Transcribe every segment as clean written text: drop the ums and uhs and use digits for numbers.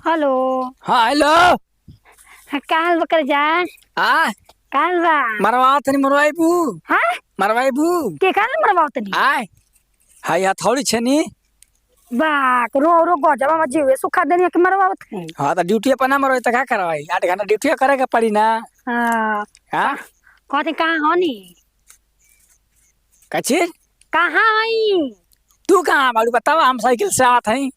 Hello. हाँ hello. काल बकर जा। आ काल बा। मरवा तनी मरवाई बू। हाँ मरवाई बू। के काल मरवाओ तनी। आय हाय हथौड़ी छनी। बा रो रो गजब मत जीवे सुखा देनी के मरवाओ तनी। हाँ तो ड्यूटी पर ना मरवाई तो का करवाई 8 घंटा ड्यूटी करे के पड़ी ना। हां हाँ कहते कहां होनी। कची कहां आई। तू कहाँ बाड़ू बताओ हम साइकिल से आत हई।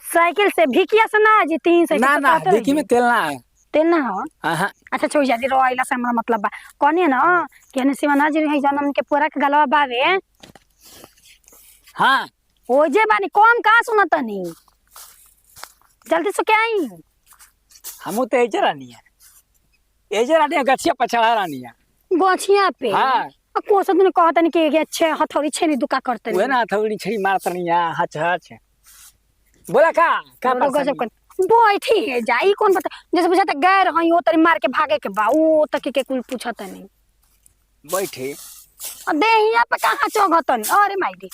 साइकिल से भिकिया से ना जी 3 साइकिल ना से ना कहते देखी में रहिए। तेल ना है। तेल ना हो। हाँ अच्छा छोड़ जा दे रो आइला से हमरा मतलब बा कहनी ना कि ने शिवाना जी है जन्म के पूरा के गलवा बावे। हाँ ओ जे बानी कौन का सुनतनी। जल्दी से क्या आई। हमू तो एजे रानी है। एजे रानी है गछिया पछड़ा रानी है। गोछिया पे हाँ अब कोसा दिन कहतनी कि अच्छे हथौड़ी छेनी दुका करतनी। वो ना हथौड़ी छड़ी मारत नहीं है हच हच। बोला का रो गजब परेशानी। कर बैठी है जाई कौन बता जैसे बुझाता गैर हई ओ तरी मार के भागे के बा ओ तक के कुल पूछत नहीं। बैठे देहिया पे कहां चोगतन अरे माई दी।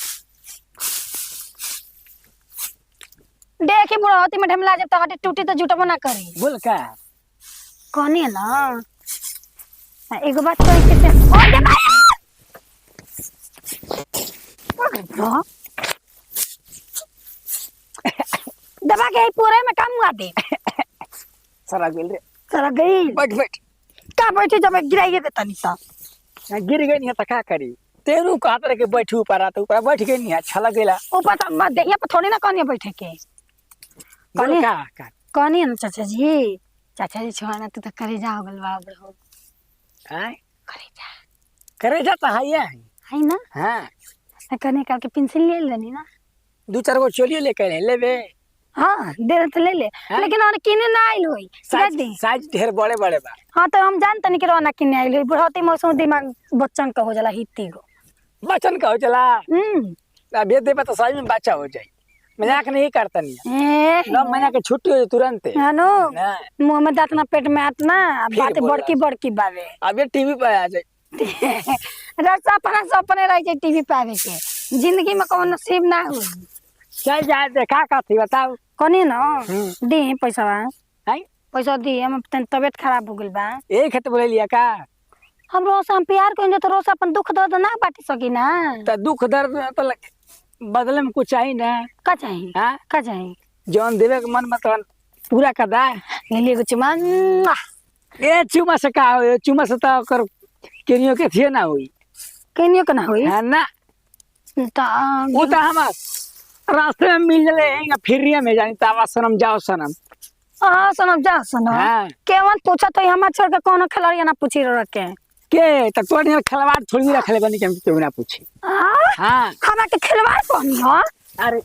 देखी बुढ़ाती में ढमला जब तो हटे टूटी तो जुटबो ना करी। बोल का कहनी है ना एगो बात कह के ओ दे भाई। हां दबा के पूरे में काम हुआ दे। सारा गेल रे। चला गई बैठ बैठ। का बैठे जब गिराइए देता नहीं सा। गिर गई नहीं है तो क्या करी। तेरू कहत रहे कि बैठू ऊपर आ तो ऊपर बैठ गई नहीं है अच्छा लगेला। ऊपर तो देहिया पे थोड़ी ना कहनी बैठे के। बोल कहनी का कहनी ना चाचा जी छुआना तू तो करे जा हो गल बा बड़ो। हैं करे जा करे जाता है ये है ना हाँ कहने का के पेंसिल ले लेनी ना। 2-4 गो चोलियो लेके लेबे। हाँ दे तो ले ले हाँ? लेकिन और किने ना आइल होई साइज दे। साइज ढेर बड़े बड़े बा। हाँ तो हम जानते नहीं कि रोना किने आइल होई बुढ़ाती मौसम दिमाग बच्चन का हो जाला हित्ती गो। बचन का हो चला अब ये देबा तो साइज में बच्चा हो जाए। मजाक नहीं करता नहीं ए 9 महीना के छुट्टी हो तुरंत हानो हाँ, मुंह में दांत ना पेट में आत ना फिर बात बोल बड़की बड़की बावे। अब ये टीवी पे आ जाए। रसा अपना सपने रह जाए टीवी पे आवे के जिंदगी में कौन नसीब ना हुई। चल जा देखा का थी बताओ। कनी ना हम्म। दे पैसा हैं पैसा दी हम तबियत खराब हो गइल बा। एक खेत बोले लिया का हम रोज हम प्यार करेंगे तो रोज अपन दुख दर्द ना बांट सकी ना। तो दुख दर्द में तो बदले में कुछ चाहिए ना। का चाहिए हाँ का चाहिए जौन देवे के मन में तो पूरा कर दा। ले लिए कुछ मान ए चुमा से का हो चुमा से तो कर केनियो के थिए ना हुई कनियो के ना होई है ना। ता वो तो हम रास्ते में मिल ले फिर में जानी तावा सनम जाओ सनम। हां सनम जा सनम हाँ केवन पूछा तो हम छोड़ के कोनो खिलाड़ी ना पूछी रखे के तो तोड़ यार खिलवाड़ थोड़ी रख ले बनी के हम क्यों ना पूछी। हाँ हमरा के खिलवाड़ कहनी हो। अरे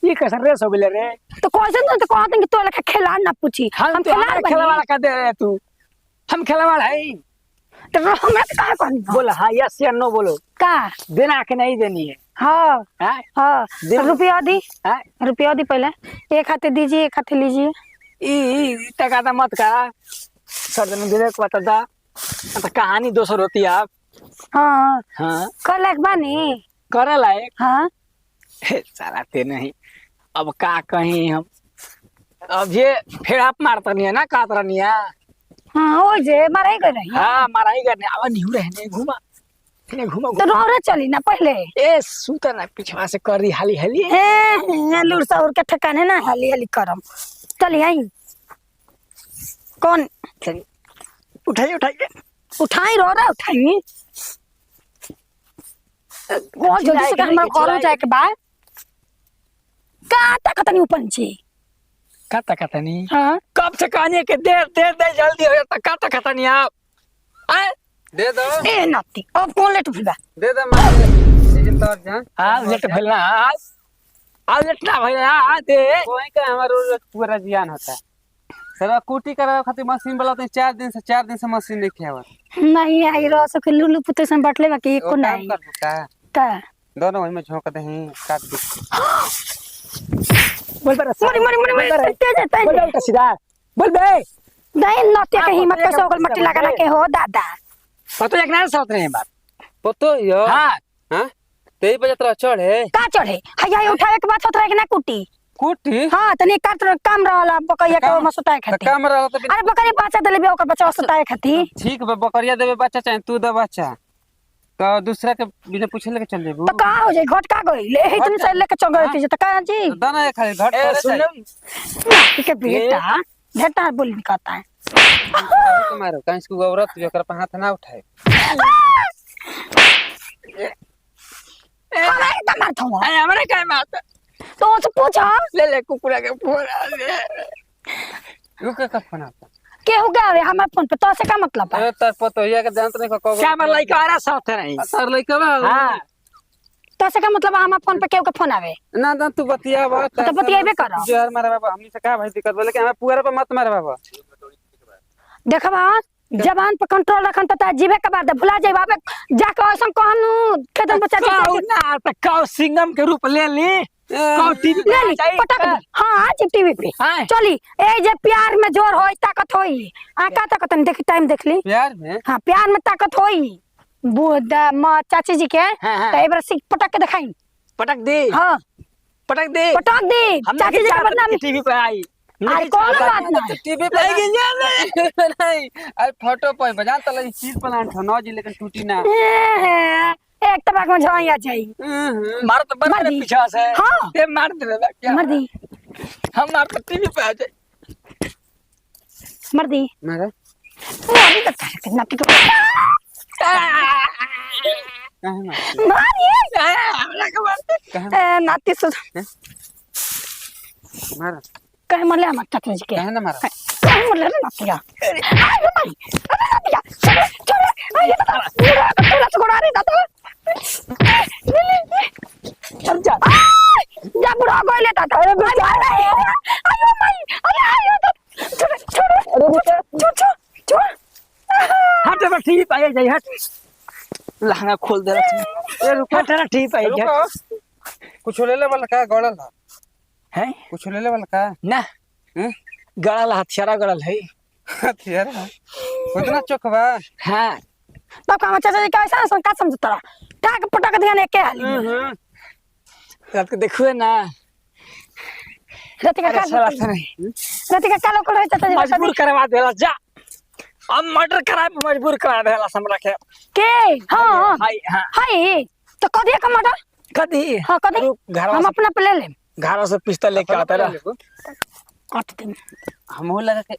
ये कैसा रेस हो गेले रे। तो कैसे तो कहते कि तो लखा खिलाड़ ना पूछी हम तो खिलाड़ खिलवाड़ का दे रहे तू हम खिलवाड़ है। तो हमरा के का कहनी हो बोला हाँ यस या नो बोलो का देना के नहीं देनी है। हां हाँ हां दे- रुपया दी हाँ रुपया दी पहले एक हाथे दीजिए एक हाथे लीजिए। ई टका तो मत का सर दिन दे को बता दा तो कहानी दोसर होती है आप। हाँ हाँ कल एक बानी करे लायक हाँ सारा ते नहीं अब का कहीं हम अब ये फिर आप मारता नहीं है ना कातरा नहीं है। हाँ ओ जे मारे गए रही हाँ माराई करने अब नहीं रहने घुमा इन्हें घुमा तो रोरे चली ना पहले ए सूता ना पिछवा से कर रही हाली हाली ए लूर सौर के ठिकाने ना हली हली करम चली आई कौन चलिए उठाइए उठाइए उठाई रो रहा उठाई कौन जल्दी से हमारे घर जाए के बाद का ताकत नहीं ऊपर नीचे कता नहीं हाँ कब से कहने के देर देर दे जल्दी हो जाता कता नहीं आप आए दे दो ए नाती अब कौन लेट फिर दे दो लेकिन तो जा हाँ लेट भइल ना आज लेट ना भइल आ दे कोई का हमारा रोज पूरा जियान होता है। सर कुटी करावे खातिर मशीन वाला तो 4 दिन से मशीन लेके आवा नहीं आई रो सके लुलु पुते से बटले बाकी एको नहीं कर का का दोनों वही में झोंक दे हैं काट दे बोल बे मरी मरी मरी मरी तेज तेज बोल उल्टा सीधा बोल बे नहीं नते के हिम्मत कैसे होगल मट्टी लगा के हो दादा पतो एक ना साथ रहे बात पतो यो हां हां तेरी बजे तरह चढ़े का चढ़े हैया उठावे के बात होत रहे कि ना कुटी कुटी हाँ तनी काट काम रहला बकरिया के ओमा सुताए त खाती काम रहल त अरे बकरिया बच्चा देले बे ओकर बच्चा सुताए खाती ठीक बा बकरिया देबे बच्चा चाहे तू दे बच्चा तो दूसरा के बिना पूछे लेके चल जेबू तो का हो जाई घट का गई ले हे तुम से लेके चल गई थी तो का जी दाना ये खाली घट ए करे सुन नाती के बेटा बेटा बोल कहता है मारो कहीं से औरत भी ओकरा पे हाथ ना उठाए हमारे तो मार थवा अरे हमरे काय मारता तो उससे पूछो ले कुकुरा के फोन आ गया रुक के फोन आता के हो गया हमारे फोन पे तो से का मतलब है अरे तार पतो ये के जानत नहीं को क्या हमर लइका आरा साथ नहीं तार लइका बा हां तो से का मतलब हमारे फोन पे केहू के फोन आवे ना ना तू बतिया बा तो बतियाबे करो। जो यार मारे बाबा हमनी से का भाई दिक्कत बोले कि हमें पूरा पे मत मारे बाबा देखबा जबान पे कंट्रोल रखन पता जीवे के बाद भुला जाई बाबे जाके ऐसा कहनु खेतन बच्चा काऊ ना त काऊ सिंगम के रूप ले ली काऊ टीवी ले ली पटक दी हां आज टीवी पे हाँ। चली ए जे प्यार में जोर होई ताकत होई आका ताकत नहीं देखी टाइम देख ली प्यार में हां प्यार में ताकत होई बुदा मां चाची जी के हाँ। तो एबर सिक पटक के दिखाई पटक दे हां पटक दे पटक दी चाची जी के बदनाम टीवी पे आई अरे कौन बात नहीं टीवी पे लेकिन जाने नहीं अरे फोटो पे बजा तले चीज प्लांट है नौ जी लेकिन टूटी ना एक तबाक में झोइया जाई मार तो बड़ा मर दी। पीछा से हाँ। ये मार दे बा क्या मर दी हम मार तो टीवी पे आ जाए मर दी मारे मारी तो कितना टिक कहां मार मारी हमरा के मार दे कहां नाती सु मार कहे मरले हम चाची जी के कहां ना मार कहे मरले नातिया आई भाई अरे नातिया चल चल आई बता पूरा पूरा छोड़ा रे दादा चल जा जा बुढ़ा गोले दादा अरे भाई आयो भाई अरे आयो तो छोड़ छोड़ अरे छोड़ छोड़ छोड़ हट बा टीवी पे आ जाए हट लहंगा खोल दे रहा ए रुको हट ना टीवी पे आ रुको जाए कुछ ले ले वाला का गड़ल है हैं कुछ ले ले वाला का ना हैं गड़ल हथियारा गड़ल है हथियार उतना चोक बा हां तब का चाचा जी कैसा का समझता टाक पटक दिया ने के हाली रात को देखुए ना रति का अरे साला से काल नहीं रति का कालो कोल चाचा जी बता मजबूर करवा देला जा अब मर्डर करा मजबूर करा देला हमरा के के हां हाय हां हाय तो कदिया का मर्डर कदी हां कदी घर हम अपना पे ले ले घर से पिस्तौल लेके आता रहा काट दे हमहू लगा के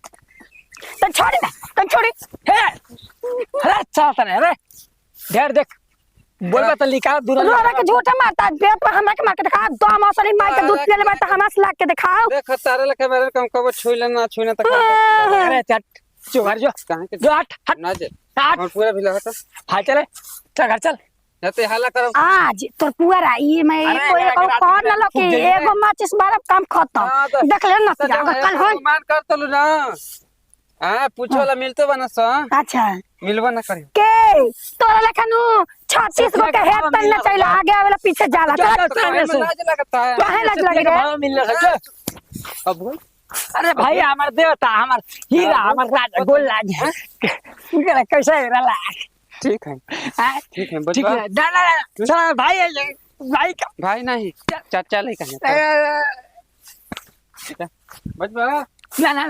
तन छोड़ी ना तन छोड़ी हे अरे चाहता नहीं अरे ढेर देख बोलबा त लिखा दूर रोरा के झूठा मारता बे पर हमरा के मार के दिखा दो मौसरी मार के दूध पीले बात हमरा से लाग के दिखाओ देख तारे लगे मेरे कम कब छुइले ना छुइना तक अरे चट जो घर जो कहां के जो हट हट ना जे हट और पूरा भी लगा था हां चले चल घर चल जाते हाला करो आज तोर पुअरा ई मैं अरे कोई एकरा के कौन रात न लके में खूब एगो माचिस बारब काम हाँ, खत्म तो- देख ले न अगर कल हो मान कर तलु ना हां पूछोला मिलतो बना स अच्छा मिलबो ना करियो के तोरा लेखनु 36 गो के हेड तन न चला आगे वाला पीछे जाला चल, चल चल, हमें से। लाज लगता है काहे लाज लगे रे भाव मिल रहा है अब बोल अरे भाई हमार देवता हमार हीरा हमार राजा गोल लाज है इनका कैसा है रला ठीक है हाँ? ठीक है ठीक बचवा है ना चल भाई है ये, भाई का भाई नहीं चाचा ले कहीं ए, बचवा ना